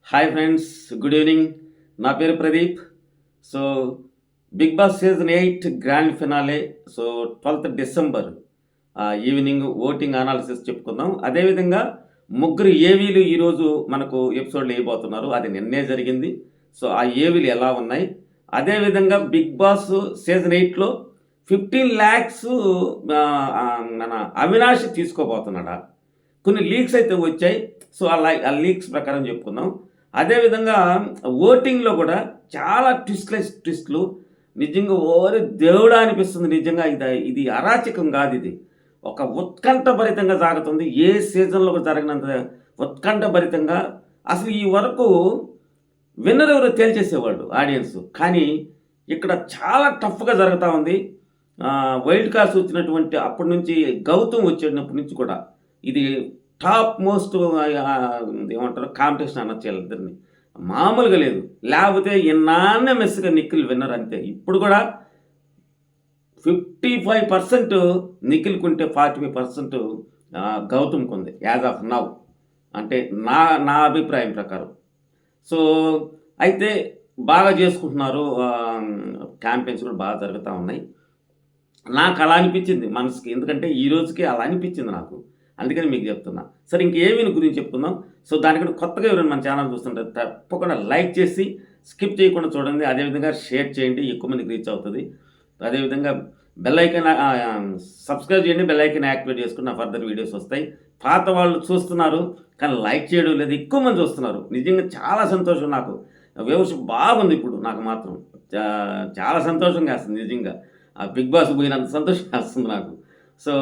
Hi friends, good evening. నా పేరు Pradeep. So, 'big boss' season 8 grand finale. So, 12th December evening voting analysis చెప్పుకుందాం. అదేవిధంగా ముగ్గురు ఏవీలు ఈరోజు మనకు ఎపిసోడ్‌లో ఎయబోతున్నారు. అది నిన్నే జరిగింది. సో, ఆ ఏవీలు ఎలా ఉన్నాయి? అదేవిధంగా 'బిగ్ బాస్' సీజన్ 8లో 15,00,000 మన అవినాష్ తీసుకోబోతున్నాడా? కొన్ని లీక్స్ అయితే వచ్చాయి. సో, ఆ లీక్స్ ప్రకారం చెప్పుకుందాం. అదేవిధంగా ఓటింగ్‌లో కూడా చాలా ట్విస్ట్‌లు నిజంగా ఓరి దేవుడా! అనిపిస్తుంది నిజంగా. ఇది అరాచకం కాదిది. ఒక ఉత్కంఠభరితంగా సాగుతుంది. ఏ సీజన్‌లో కూడా జరగనంత ఉత్కంఠభరితంగా అసలు ఈ వరకు విన్నర్ ఎవరో తేల్చేసేవాళ్ళు ఆడియన్స్. కానీ ఇక్కడ చాలా టఫ్‌గా జరుగుతా ఉంది. వైల్డ్ కార్డ్స్ వచ్చినటువంటి అప్పటి నుంచి గౌతమ్ వచ్చేటప్పటి నుంచి కూడా ఇది టాప్ మోస్ట్ ఏమంటారు కాంపిటీషన్ అనొచ్చు వీళ్ళిద్దరిని. మామూలుగా లేదు. లేకపోతే ఇన్నాన్నే మెస్స్‌గా నిఖిల్ విన్నర్ అంతే. ఇప్పుడు కూడా 55% నిఖిల్‌కుంటే 45% గౌతమ్‌కుంది యాజ్ ఆఫ్ నౌ. అంటే నా నా అభిప్రాయం ప్రకారం. సో, అయితే బాగా చేసుకుంటున్నారు. క్యాంపెయిన్స్ కూడా బాగా జరుగుతా ఉన్నాయి. నాకు అలా అనిపించింది మనసుకి. ఎందుకంటే ఈ రోజుకి అలా అనిపించింది నాకు. అందుకని మీకు చెప్తున్నా. సరే, ఇంకేమీని గురించి చెప్పుకుందాం. సో, దానికంటే కొత్తగా ఎవరైనా మన ఛానల్ చూస్తుంటే తప్పకుండా లైక్ చేసి స్కిప్ చేయకుండా చూడండి. అదేవిధంగా షేర్ చేయండి. ఎక్కువ మందికి రీచ్ అవుతుంది. అదేవిధంగా బెల్ ఐకాన్ సబ్స్క్రైబ్ చేయండి. బెల్ ఐకాన్ యాక్టివేట్ చేసుకుని నా ఫర్దర్ వీడియోస్ వస్తాయి. పాత వాళ్ళు చూస్తున్నారు కానీ లైక్ చేయడం లేదు. ఎక్కువ మంది చూస్తున్నారు. నిజంగా చాలా సంతోషం నాకు. వ్యూవర్షిప్ బాగుంది ఇప్పుడు నాకు మాత్రం. చాలా సంతోషంగా వేస్తుంది నిజంగా. ఆ 'బిగ్ బాస్' పోయినంత సంతోషం వేస్తుంది నాకు. సో,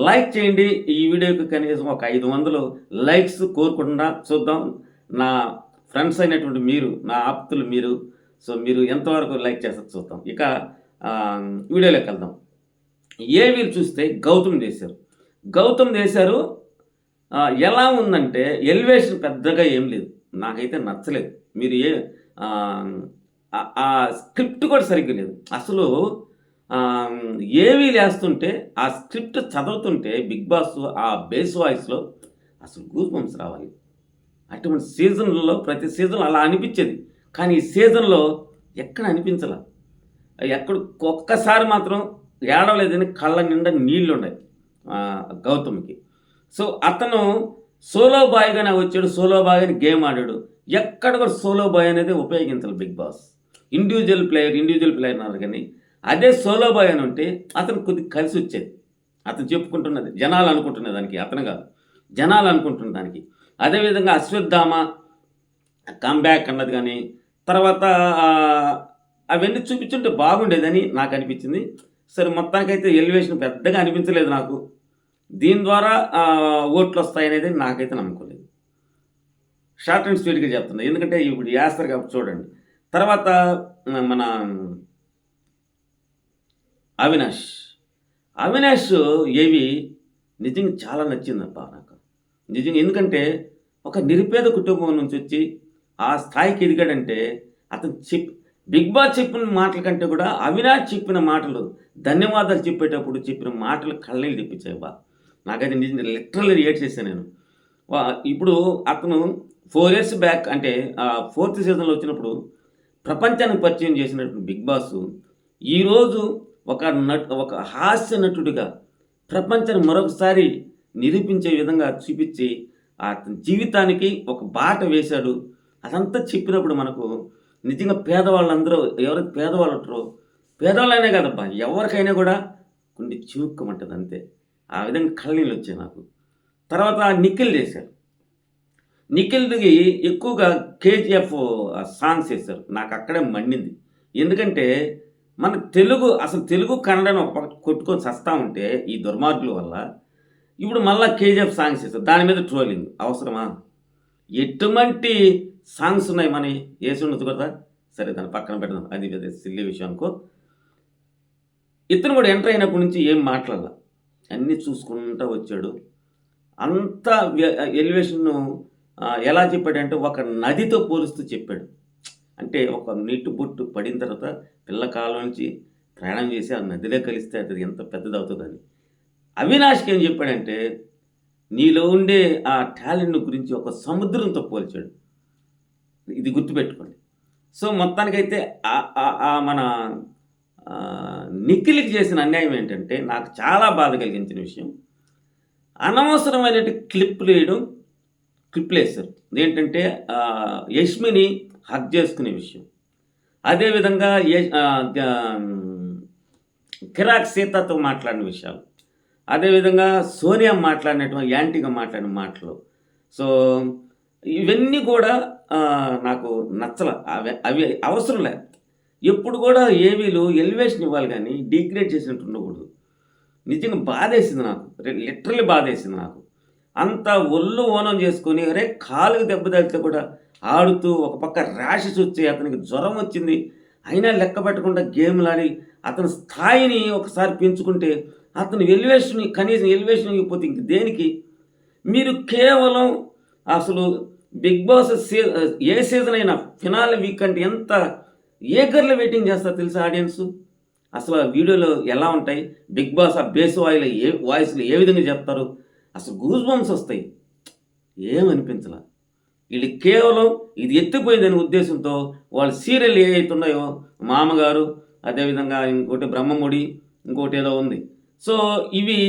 లైక్ చేయండి. ఈ వీడియోకి కనీసం ఒక 500 లైక్స్ కోరుకుంటున్నా. చూద్దాం. నా ఫ్రెండ్స్ అయినటువంటి మీరు, నా ఆప్తులు మీరు. సో, మీరు ఎంతవరకు లైక్ చేస్తారో చూద్దాం. ఇక వీడియోలోకి వెళ్దాం. ఏవీలు చూస్తే గౌతమ్ చేశారు. గౌతమ్ చేశారు. ఎలా ఉందంటే ఎలివేషన్ పెద్దగా ఏం లేదు. నాకైతే నచ్చలేదు. మీరు ఆ స్క్రిప్ట్ కూడా సరిగ్గా లేదు. అసలు ఏవీలేస్తుంటే ఆ స్క్రిప్ట్ చదువుతుంటే 'బిగ్ బాస్' ఆ బేస్ వాయిస్‌లో అసలు గూస్ బంప్స్ రావాలి. అటువంటి సీజన్‌లలో ప్రతి సీజన్‌లో అలా అనిపించేది. కానీ ఈ సీజన్‌లో ఎక్కడ అనిపించలా. ఎక్కడ ఒక్కసారి మాత్రం ఏడవలేదని కళ్ళ నిండా నీళ్లున్నాయి గౌతమ్‌కి. సో, అతను సోలో బాయ్‌గానే వచ్చాడు. సోలో బాయ్‌గానే గేమ్ ఆడాడు. ఎక్కడ కూడా సోలో బాయ్ అనేది ఉపయోగించాలి 'బిగ్ బాస్'. ఇండివిజువల్ ప్లేయర్ అన్నారు కానీ అదే సోలో బాయ్ అని ఉంటే అతను కొద్దిగా కలిసి వచ్చేది. అతను చెప్పుకుంటున్నది జనాలు అనుకుంటున్న దానికి, అతను కాదు. జనాలు అనుకుంటున్న దానికి. అదేవిధంగా అశ్వత్థామ కమ్‌బ్యాక్ అన్నది కానీ, తర్వాత అవన్నీ చూపించుంటే బాగుండేదని నాకు అనిపించింది. సరే, మొత్తానికైతే ఎలివేషన్ పెద్దగా అనిపించలేదు నాకు. దీని ద్వారా ఓట్లు వస్తాయనేది నాకైతే నమ్మకం లేదు. షార్ట్ అండ్ స్వీట్‌గా చెప్తున్నా. ఎందుకంటే ఇప్పుడు వేస్తారు కాబట్టి చూడండి. తర్వాత మన అవినాష్ ఏవి నిజంగా చాలా నచ్చిందబ్బా నాకు. నిజంగా. ఎందుకంటే ఒక నిరుపేద కుటుంబం నుంచి వచ్చి ఆ స్థాయికి ఎదిగాడంటే అతను 'బిగ్ బాస్' చెప్పిన మాటల కంటే కూడా అవినాష్ చెప్పిన మాటలు, ధన్యవాదాలు చెప్పేటప్పుడు చెప్పిన మాటలు కళ్ళనీళ్ళు తెప్పించాయబ్బా. నాకైతే నిజంగా లిటరల్లీ ఏడ్చేసాను నేను. ఇప్పుడు అతను 4 ఇయర్స్ బ్యాక్ అంటే 4th సీజన్‌లో వచ్చినప్పుడు ప్రపంచానికి పరిచయం చేసినటువంటి 'బిగ్ బాస్' ఈరోజు ఒక హాస్య నటుడిగా ప్రపంచాన్ని మరొకసారి నిరూపించే విధంగా చూపించి అతని జీవితానికి ఒక బాట వేశాడు. అదంతా చెప్పినప్పుడు మనకు నిజంగా పేదవాళ్ళందరూ ఎవరైతే పేదవాళ్ళు ఉంటారో, పేదవాళ్ళైనా కాదబ్బా, ఎవరికైనా కూడా కొన్ని చివుక్కుమంటది అంతే. ఆ విధంగా కళ్ళనీళ్ళు వచ్చాయి నాకు. తర్వాత నిఖిల్ చేశారు. నిఖిల్‌ది ఎక్కువగా 'కేజీఎఫ్' సాంగ్స్ చేశారు. నాకు అక్కడే మండింది. ఎందుకంటే మన అసలు తెలుగు, కన్నడను ఒక పక్క కొట్టుకొని సస్తా ఉంటే ఈ దుర్మార్గుల వల్ల, ఇప్పుడు మళ్ళా 'కేజీఎఫ్' సాంగ్స్ చేశారు. దాని మీద ట్రోలింగ్ అవసరమా? ఎటువంటి సాంగ్స్ ఉన్నాయి మనయి? ఏసి ఉండొచ్చు కదా! సరే, దాన్ని పక్కన పెడదాం. అది పెద్ద సిల్లీ విషయం అనుకో. ఇతను కూడా ఎంటర్ అయినప్పటి నుంచి ఏం మాట్లాడల. అన్నీ చూసుకుంటా వచ్చాడు. అంతా ఎలివేషన్‌ను ఎలా చెప్పాడంటే ఒక నదితో పోలుస్తూ చెప్పాడు. అంటే ఒక నీటి బొట్టు పడిన తర్వాత పిల్ల కాలువ నుంచి ప్రయాణం చేసి ఆ నదిలో కలిస్తే అది ఎంత పెద్దదవుతదని. అవినాష్‌కి ఏం చెప్పాడంటే నీలో ఉండే ఆ టాలెంట్ గురించి ఒక సముద్రంతో పోల్చాడు. ఇది గుర్తుపెట్టుకోండి. సో, మొత్తానికైతే మన నిఖిల్‌కి చేసిన అన్యాయం ఏంటంటే, నాకు చాలా బాధ కలిగించిన విషయం. అనవసరమైనటి క్లిప్‌లేశారు. ఏంటంటే యష్మిని హగ్ చేసుకునే విషయం. అదేవిధంగా కిరాక్ సీతతో మాట్లాడిన విషయాలు. అదేవిధంగా సోనియా మాట్లాడినటువంటి యాంటీగా మాట్లాడిన మాటలు. సో, ఇవన్నీ కూడా నాకు నచ్చల. అవి అవసరం లేదు. ఎప్పుడు కూడా ఏవీలు ఎలివేషన్ ఇవ్వాలి గానీ, డిగ్రేడ్ చేసినట్టు ఉండకూడదు. నిజంగా బాధేసింది నాకు. లిటరల్లీ బాధేసింది నాకు. అంత ఒళ్ళు ఓనం చేసుకొని, అరే కాలుకి దెబ్బ తగిలితే కూడా ఆడుతూ, ఒక పక్క ర్యాషెస్ వచ్చి అతనికి జ్వరం వచ్చింది. అయినా లెక్క పెట్టకుండా గేమ్‌లాడి, అతని స్థాయిని ఒకసారి పెంచుకుంటే, అతని కనీసం ఎలివేషన్ ఇవ్వకపోతే ఇంక దేనికి? మీరు కేవలం అసలు బిగ్ బాస్ ఏ సీజన్ అయినా ఫినాలే వీక్ అంటే ఎంత ఈగర్‌గా వెయిటింగ్ చేస్తారో తెలుసా ఆడియన్సు? అసలు ఆ వీడియోలో ఎలా ఉంటాయి? బిగ్ బాస్ ఆ బేస్ వాయిస్‌లో ఏ విధంగా చెప్తారు? అసలు గూస్ బంప్స్ వస్తాయి. ఏమనిపించలా. వీళ్ళు కేవలం ఇది ఎత్తిపోయిందనే ఉద్దేశంతో వాళ్ళ సీరియల్ ఏవైతే ఉన్నాయో 'మామగారు', అదేవిధంగా ఇంకోటి 'బ్రహ్మముడి', ఇంకోటి ఏదో ఉంది. సో, ఇవి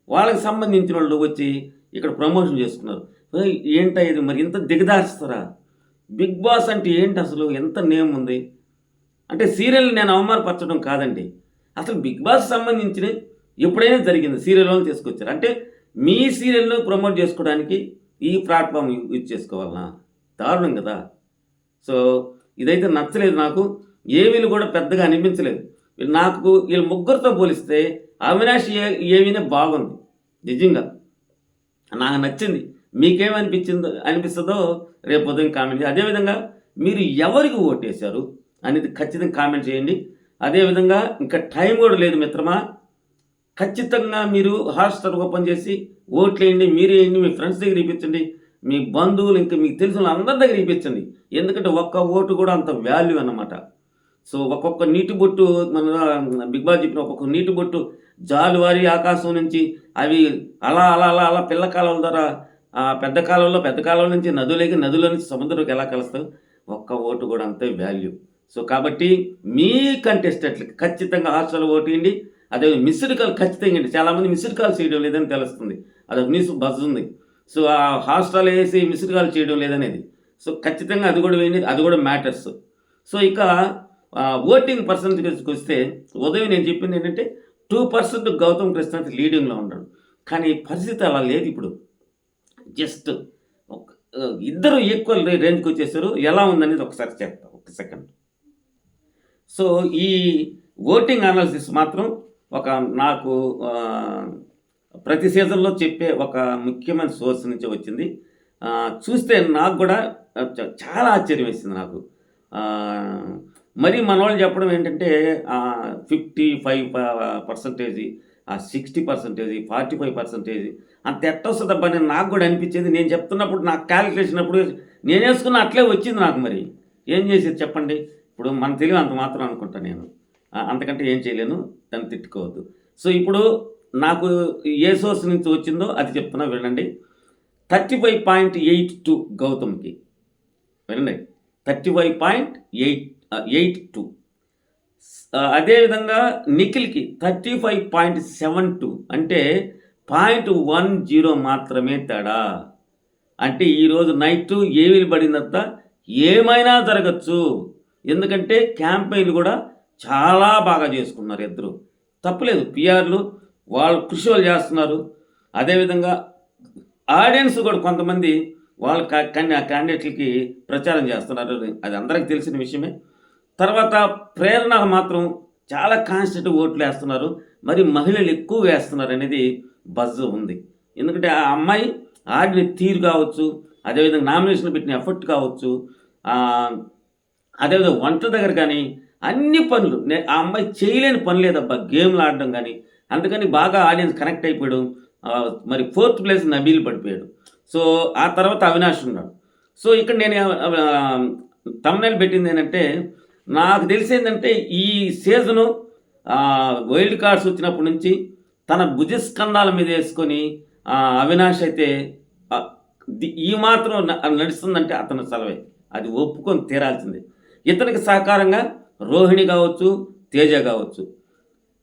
వాళ్ళకి సంబంధించినోళ్ళు వచ్చి ఇక్కడ ప్రమోషన్ చేసుకున్నారు. ఏంటా ఇది మరి ఇంత దిగజారుస్తారా? బిగ్ బాస్ అంటే ఏంటి అసలు? ఎంత నేమ్ ఉంది? అంటే సీరియల్‌ని నేను అవమానపరచడం కాదండి. అసలు బిగ్ బాస్ సంబంధించినయి ఎప్పుడైనా జరిగింది. సీరియల్ వాళ్ళని తీసుకొచ్చారు. అంటే మీ సీరియల్‌ను ప్రమోట్ చేసుకోవడానికి ఈ ప్లాట్‌ఫార్మ్ యూజ్ చేసుకోవాలనా? దారుణం కదా! సో, ఇదైతే నచ్చలేదు నాకు. ఏవీలు కూడా పెద్దగా అనిపించలేదు. వీళ్ళ ముగ్గురితో పోలిస్తే అవినాష్ ఏవీనే బాగుంది. నిజంగా. నాకు నచ్చింది. అనిపిస్తదో రేపు ఉదయం కామెంట్ చేయండి. అదేవిధంగా మీరు ఎవరికి ఓటేశారు అనేది ఖచ్చితంగా కామెంట్ చేయండి. అదేవిధంగా ఇంకా టైం కూడా లేదు మిత్రమా. ఖచ్చితంగా మీరు హాట్‌స్టార్ ఓపెన్ చేసి ఓట్లేయండి. మీరేయండి, మీ ఫ్రెండ్స్ దగ్గర ఇప్పించండి. మీ బంధువులు ఇంకా మీకు తెలిసిన అందరి దగ్గర ఇప్పించండి. ఎందుకంటే ఒక్క ఓటు కూడా అంత వాల్యూ అన్నమాట. సో, ఒక్కొక్క నీటి బొట్టు మన బిగ్ బాస్ చెప్పిన ఒక్కొక్క నీటి బొట్టు జాలువారి ఆకాశం నుంచి అవి అలా అలా అలా అలా పిల్ల కాలువల ద్వారా పెద్ద కాలువల నుంచి నదుల నుంచి సముద్రంలోకి ఎలా కలుస్తాయో ఒక్క ఓటు కూడా అంతే వాల్యూ. సో, కాబట్టి మీ కంటెస్టెంట్లకి ఖచ్చితంగా హాస్టల్ ఓటేయండి. అదే మిస్డ్ కాల్ ఖచ్చితంగా అండి. చాలామంది మిస్డ్ కాల్ చేయడం లేదని తెలుస్తుంది. అదొక న్యూస్ బజ్ ఉంది. సో, ఆ హాస్టల్ వేసి మిస్డ్ కాల్ చేయడం లేదనేది. సో, ఖచ్చితంగా అది కూడా వేయండి. అది కూడా మ్యాటర్స్. సో, ఇక ఓటింగ్ పర్సెంటేజ్కి వస్తే ఉదయం నేను చెప్పింది ఏంటంటే 2% గౌతమ్ కృష్ణ లీడింగ్లో ఉన్నాడు. కానీ పరిస్థితి అలా లేదు ఇప్పుడు. జస్ట్ ఇద్దరు ఈక్వల్ రేంజ్కి వచ్చేసారు. ఎలా ఉందనేది ఒకసారి చెప్తా. ఒక సెకండ్. సో, ఈ ఓటింగ్ అనాలిసిస్ మాత్రం నాకు ప్రతి సీజన్లో చెప్పే ఒక ముఖ్యమైన సోర్స్ నుంచి వచ్చింది. చూస్తే నాకు కూడా చాలా ఆశ్చర్యం వేసింది నాకు. మరి మనోళ్ళు చెప్పడం ఏంటంటే 55% 60%, 45% అంత ఎట్టొస్తదబ్బా అని నాకు కూడా అనిపించేది. నేను చెప్తున్నప్పుడు నాకు క్యాలిక్యులేషన్ అప్పుడు నేను వేసుకున్న అట్లే వచ్చింది నాకు. మరి ఏం చేసేది చెప్పండి? ఇప్పుడు మన తెలివి అంత మాత్రం అనుకుంటా నేను. అంతకంటే ఏం చేయలేను. దాన్ని తిట్టుకోవద్దు. సో, ఇప్పుడు నాకు ఏ సోర్స్ నుంచి వచ్చిందో అది చెప్తున్నా వినండి. 35.82 గౌతమ్‌కి. వినండి. 35.82. అదేవిధంగా నిఖిల్‌కి 35.72 అంటే 0.10 మాత్రమే తేడా. అంటే ఈరోజు నైటు ఏవీలు పడినంత ఏమైనా జరగచ్చు. ఎందుకంటే క్యాంపెయిన్‌లు కూడా చాలా బాగా చేసుకున్నారు ఇద్దరు. తప్పులేదు. పిఆర్‌లు వాళ్ళు కృషి వాళ్ళు చేస్తున్నారు. అదేవిధంగా ఆడియన్స్ కూడా కొంతమంది వాళ్ళ క్యాండిడేట్లకి ప్రచారం చేస్తున్నారు. అది అందరికీ తెలిసిన విషయమే. తర్వాత ప్రేరణ మాత్రం చాలా కాన్స్టెంట్ ఓట్లు వేస్తున్నారు. మరి మహిళలు ఎక్కువ వేస్తున్నారు అనేది బజ్ ఉంది. ఎందుకంటే ఆ అమ్మాయి ఆడిన తీరు కావచ్చు, అదేవిధంగా నామినేషన్ పెట్టిన ఎఫర్ట్ కావచ్చు, అదేవిధంగా వంట దగ్గర కానీ అన్ని పనులు ఆ అమ్మాయి చేయలేని పని లేదబ్బా. గేమ్లు ఆడడం కానీ. అందుకని బాగా ఆడియన్స్ కనెక్ట్ అయిపోయాడు. మరి 4th ప్లేస్ నబీల్ పడిపోయాడు. సో, ఆ తర్వాత అవినాష్ ఉన్నాడు. సో, ఇక్కడ నేను థంబ్‌నెయిల్ పెట్టింది ఏంటంటే, నాకు తెలిసేందంటే ఈ సీజను వైల్డ్ కార్డ్స్ వచ్చినప్పటి నుంచి తన భుజస్కంధాల మీద వేసుకొని అవినాష్ అయితే ఈ మాత్రం నడుస్తుందంటే అతను సెలవే. అది ఒప్పుకొని తీరాల్సిందే. ఇతనికి సహకారంగా రోహిణి కావచ్చు, తేజ కావచ్చు.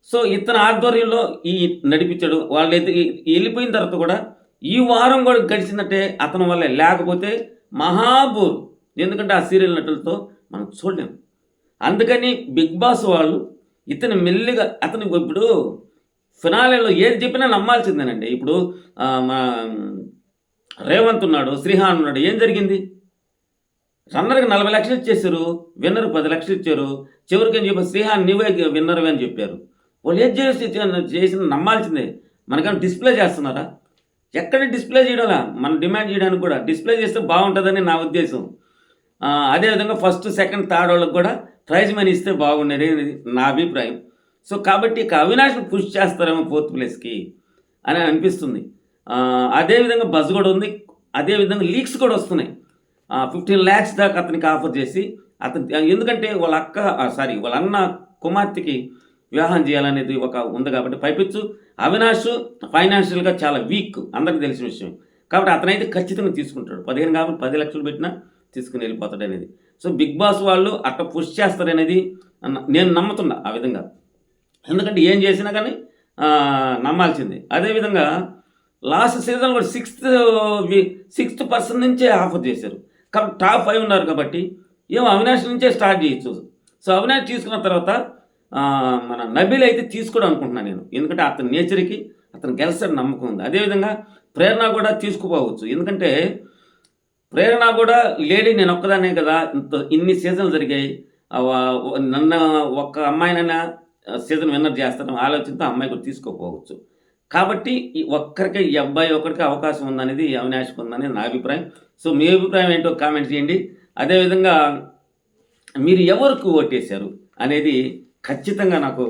సో, ఇతని ఆధ్వర్యంలో నడిపించాడు. వాళ్ళైతే ఎళ్ళిపోయిన తర్వాత కూడా ఈ వారం కూడా గడిచిందంటే అతని వల్లే. లేకపోతే మహా బోర్. ఎందుకంటే ఆ సీరియల్ నటులతో మనం చూడలేం. అందుకని 'బిగ్ బాస్' వాళ్ళు ఇతను మెల్లిగా అతనికి ఇప్పుడు ఫినాలేలో ఏది చెప్పినా నమ్మాల్సిందేనండి. ఇప్పుడు మా రేవంత్ ఉన్నాడు, శ్రీహాన్ ఉన్నాడు. ఏం జరిగింది? రన్నర్‌కి 40,00,000 ఇచ్చేసారు. విన్నర్‌కి 10,00,000 ఇచ్చారు. చివరికేం చెప్పారు, శ్రీహాన్ నువ్వే విన్నర్‌వి అని చెప్పారు. వాళ్ళు ఏది చేసినా నమ్మాల్సిందే. మనకేమైనా డిస్‌ప్లే చేస్తున్నారా? ఎక్కడ డిస్‌ప్లే చేయడంలా. మనం డిమాండ్ చేయడానికి కూడా. డిస్‌ప్లే చేస్తే బాగుంటుందని నా ఉద్దేశం. అదేవిధంగా ఫస్ట్, సెకండ్, థర్డ్ వాళ్ళకి కూడా ప్రైజ్ మనీ ఇస్తే బాగుండేది నా అభిప్రాయం. సో, కాబట్టి ఇక అవినాష్‌ని పుష్ చేస్తారేమో ఫోర్త్ ప్లేస్‌కి అని అనిపిస్తుంది. అదేవిధంగా బజ్ కూడా ఉంది. అదేవిధంగా లీక్స్ కూడా వస్తున్నాయి. 15,00,000 దాకా అతనికి ఆఫర్ చేసి ఎందుకంటే వాళ్ళ వాళ్ళ అన్న కుమార్తెకి వివాహం చేయాలనేది ఉంది కాబట్టి పైపెచ్చు అవినాష్ ఫైనాన్షియల్‌గా చాలా వీక్ అందరికీ తెలిసిన విషయం. కాబట్టి అతనైతే ఖచ్చితంగా తీసుకుంటాడు. 15 కాబట్టి 10,00,000 పెట్టినా తీసుకొని వెళ్ళిపోతాడనేది. సో, 'బిగ్ బాస్' వాళ్ళు అట్లా పుష్ చేస్తారనేది నేను నమ్ముతున్నా ఆ విధంగా. ఎందుకంటే ఏం చేసినా కానీ నమ్మాల్సిందే. అదేవిధంగా లాస్ట్ సీజన్ కూడా సిక్స్త్ పర్సన్ నుంచే ఆఫర్ చేశారు. కాబట్టి టాప్ 5 ఉన్నారు కాబట్టి అవినాష్ నుంచే స్టార్ట్ చేయొచ్చు. సో, అవినాష్ తీసుకున్న తర్వాత మన నబీల్ అయితే తీసుకోవడం అనుకుంటున్నాను నేను. ఎందుకంటే అతని నేచర్‌కి అతను గెలుస్తాడని నమ్మకం ఉంది. అదేవిధంగా ప్రేరణ కూడా తీసుకుపోవచ్చు. ఎందుకంటే ప్రేరణ కూడా లేడీ, నేను ఒక్కదాన్నే కదా ఇన్ని సీజన్లు జరిగాయి. నన్ను ఒక్క అమ్మాయినైనా సీజన్ విన్నర్ చేస్తాను ఆలోచనతో అమ్మాయి కూడా తీసుకోపోవచ్చు. కాబట్టి ఈ అబ్బాయి ఒక్కడికే అవకాశం ఉందనేది అవినాష్‌కి ఉందని నా అభిప్రాయం. సో, మీ అభిప్రాయం ఏంటో కామెంట్ చేయండి. అదేవిధంగా మీరు ఎవరికి ఓటేశారు అనేది ఖచ్చితంగా నాకు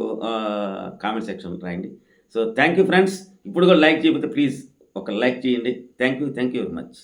కామెంట్ సెక్షన్‌లో రాయండి. So, thank you friends. ఇప్పుడు కూడా లైక్ చేయకపోతే ప్లీజ్ ఒక లైక్ చేయండి. Thank you very much.